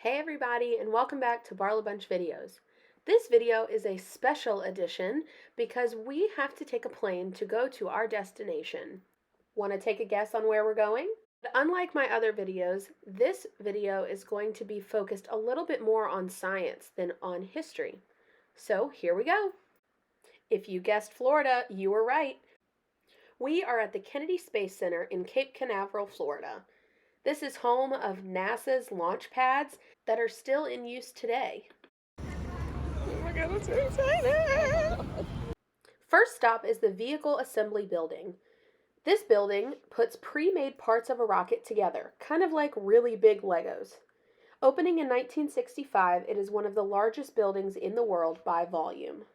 Hey everybody, and welcome back to Barla Bunch Videos. This video is a special edition because we have to take a plane to go to our destination. Want to take a guess on where we're going? But unlike my other videos, this video is going to be focused a little bit more on science than on history. So here we go. If you guessed Florida, you were right. We are at the Kennedy Space Center in Cape Canaveral, Florida. This is home of NASA's launch pads that are still in use today. Oh my god, I'm so excited! First stop is the Vehicle Assembly Building. This building puts pre-made parts of a rocket together, kind of like really big Legos. Opening in 1965, it is one of the largest buildings in the world by volume.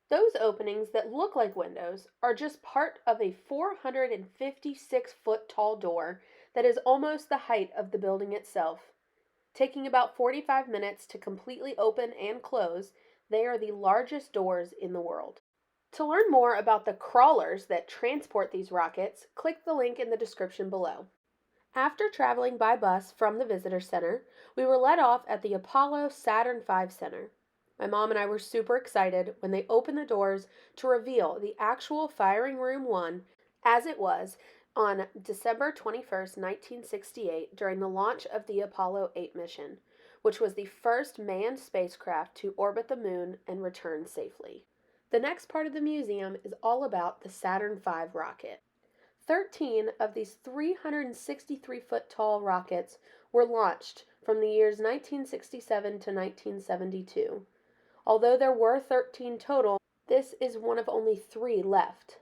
Those openings that look like windows are just part of a 456-foot tall door that is almost the height of the building itself. Taking about 45 minutes to completely open and close, they are the largest doors in the world. To learn more about the crawlers that transport these rockets, click the link in the description below. After traveling by bus from the visitor center, we were let off at the Apollo Saturn V Center. My mom and I were super excited when they opened the doors to reveal the actual Firing Room 1 as it was on December 21st, 1968, during the launch of the Apollo 8 mission, which was the first manned spacecraft to orbit the moon and return safely. The next part of the museum is all about the Saturn V rocket. 13 of these 363-foot tall rockets were launched from the years 1967 to 1972. Although there were 13 total, this is one of only 3 left.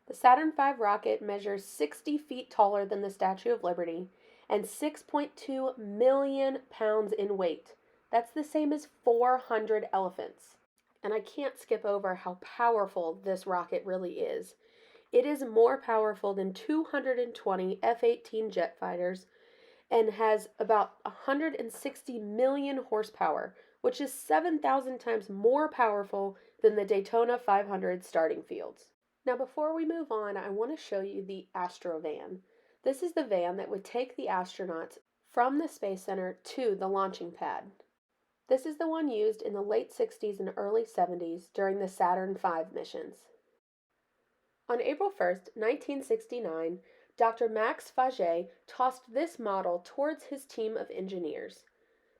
The Saturn V rocket measures 60 feet taller than the Statue of Liberty and 6.2 million pounds in weight. That's the same as 400 elephants. And I can't skip over how powerful this rocket really is. It is more powerful than 220 F-18 jet fighters and has about 160 million horsepower, which is 7,000 times more powerful than the Daytona 500 starting fields. Now before we move on, I want to show you the Astrovan. This is the van that would take the astronauts from the Space Center to the launching pad. This is the one used in the late 60s and early 70s during the Saturn V missions. On April 1st, 1969, Dr. Max Faget tossed this model towards his team of engineers.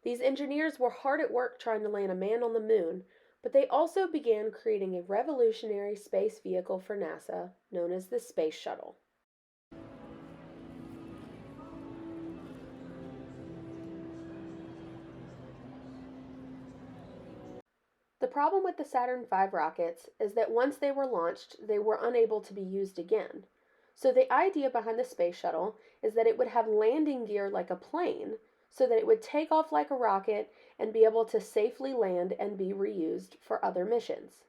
These engineers were hard at work trying to land a man on the moon, but they also began creating a revolutionary space vehicle for NASA known as the Space Shuttle. The problem with the Saturn V rockets is that once they were launched, they were unable to be used again. So the idea behind the Space Shuttle is that it would have landing gear like a plane, so that it would take off like a rocket and be able to safely land and be reused for other missions.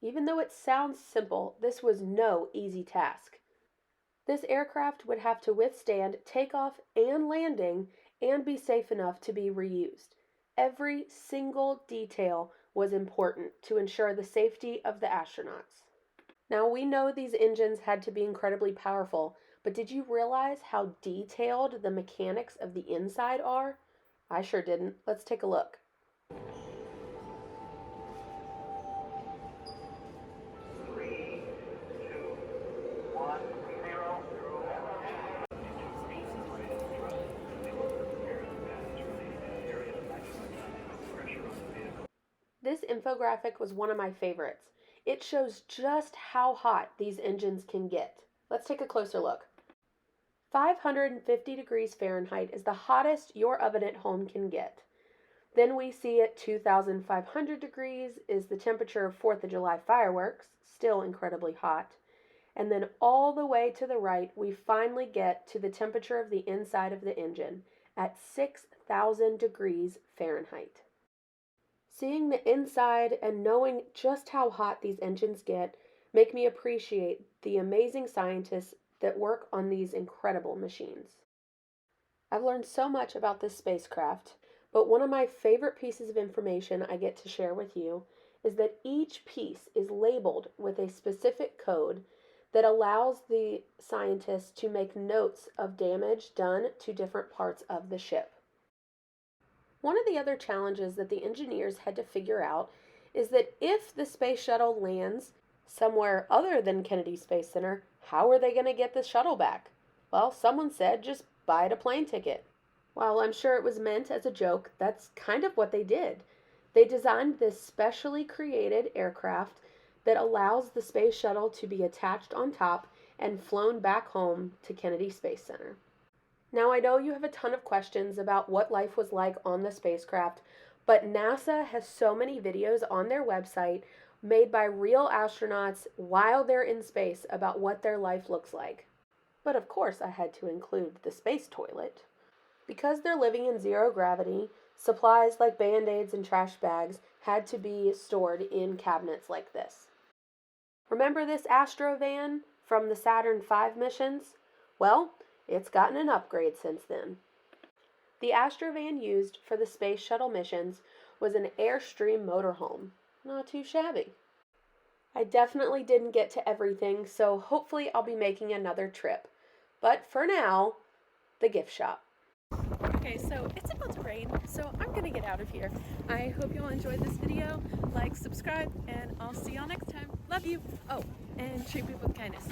Even though it sounds simple, this was no easy task. This aircraft would have to withstand takeoff and landing and be safe enough to be reused. Every single detail was important to ensure the safety of the astronauts. Now, we know these engines had to be incredibly powerful, but did you realize how detailed the mechanics of the inside are? I sure didn't. Let's take a look. This infographic was one of my favorites. It shows just how hot these engines can get. Let's take a closer look. 550 degrees Fahrenheit is the hottest your oven at home can get. Then we see at 2,500 degrees is the temperature of 4th of July fireworks, still incredibly hot. And then all the way to the right, we finally get to the temperature of the inside of the engine at 6,000 degrees Fahrenheit. Seeing the inside and knowing just how hot these engines get make me appreciate the amazing scientists that work on these incredible machines. I've learned so much about this spacecraft, but one of my favorite pieces of information I get to share with you is that each piece is labeled with a specific code that allows the scientists to make notes of damage done to different parts of the ship. One of the other challenges that the engineers had to figure out is that if the space shuttle lands somewhere other than Kennedy Space Center, how are they going to get the shuttle back? Well, someone said just buy it a plane ticket. While I'm sure it was meant as a joke, that's kind of what they did. They designed this specially created aircraft that allows the space shuttle to be attached on top and flown back home to Kennedy Space Center. Now, I know you have a ton of questions about what life was like on the spacecraft, but NASA has so many videos on their website made by real astronauts while they're in space about what their life looks like. But of course, I had to include the space toilet. Because they're living in zero gravity, supplies like band aids and trash bags had to be stored in cabinets like this. Remember this Astro van from the Saturn V missions? Well, it's gotten an upgrade since then. The Astrovan used for the Space Shuttle missions was an Airstream motorhome. Not too shabby. I definitely didn't get to everything, so hopefully I'll be making another trip. But for now, the gift shop. Okay, so it's about to rain, so I'm gonna get out of here. I hope you all enjoyed this video. Like, subscribe, and I'll see y'all next time. Love you. Oh, and treat people with kindness.